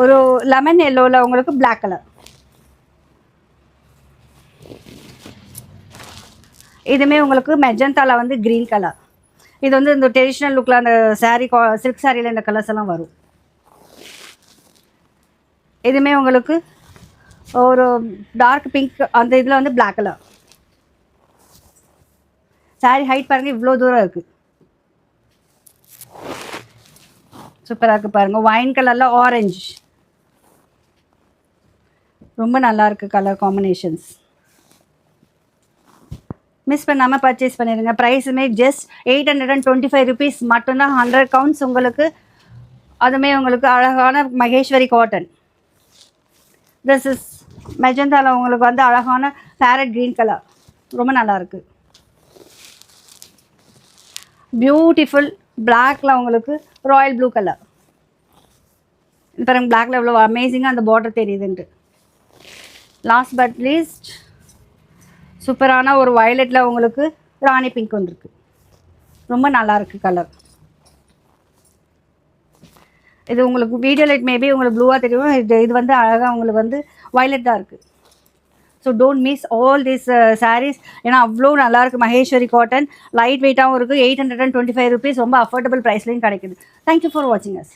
ஒரு லெமன் எல்லோவில் உங்களுக்கு black colour. இதுவுமே உங்களுக்கு மெஜந்தாவில் வந்து க்ரீன் கலர். இது வந்து இந்த ட்ரெடிஷ்னல் லுக்கில் அந்த சாரீ சில்க் சாரியில் இந்த கலர்ஸ் எல்லாம் வரும். இதுவுமே உங்களுக்கு ஒரு டார்க் பிங்க் அந்த இதில் வந்து பிளாக் கலர். சாரீ ஹைட் பாருங்கள் இவ்வளோ தூரம் இருக்குது. சூப்பராக இருக்குது பாருங்கள். ஒயின் கலரில் ஆரஞ்சு ரொம்ப நல்லா இருக்குது கலர் காம்பினேஷன்ஸ். மிஸ் பண்ணாமல் பர்ச்சேஸ் பண்ணிடுங்க. ப்ரைஸுமே ஜஸ்ட் 825 rupees மட்டும்தான். 100 counts உங்களுக்கு. அதுவுமே உங்களுக்கு அழகான மகேஸ்வரி காட்டன். திஸ் இஸ் மெஜந்தாவில் உங்களுக்கு வந்து அழகான பேரட் க்ரீன் கலர் ரொம்ப நல்லாயிருக்கு. பியூட்டிஃபுல் பிளாக்ல உங்களுக்கு ராயல் ப்ளூ கலர். பாருங்க பிளாக்ல எவ்வளோ அமேசிங்காக அந்த பார்டர் தெரியுதுன்ட்டு. லாஸ்ட் பட் லீஸ்ட் சூப்பரான ஒரு வயலட்டில் உங்களுக்கு ராணி பிங்க் வந்துருக்கு. ரொம்ப நல்லாயிருக்கு கலர். இது உங்களுக்கு வீடியோ லைட் மேபி உங்களுக்கு ப்ளூவாக தெரியும். இது வந்து அழகாக உங்களுக்கு வந்து வயலட் தான் இருக்குது. So don't miss all this saris. ஏன்னா அவ்வளோ நல்லாயிருக்கு. மகேஸ்வரி காட்டன் லைட் வெயிட்டாகவும் இருக்குது. 825 rupees ரொம்ப அஃபோர்டபுள் ப்ரைஸ்லையும் கிடைக்குது. தேங்க்யூ ஃபார் வாட்சிங் அஸ்.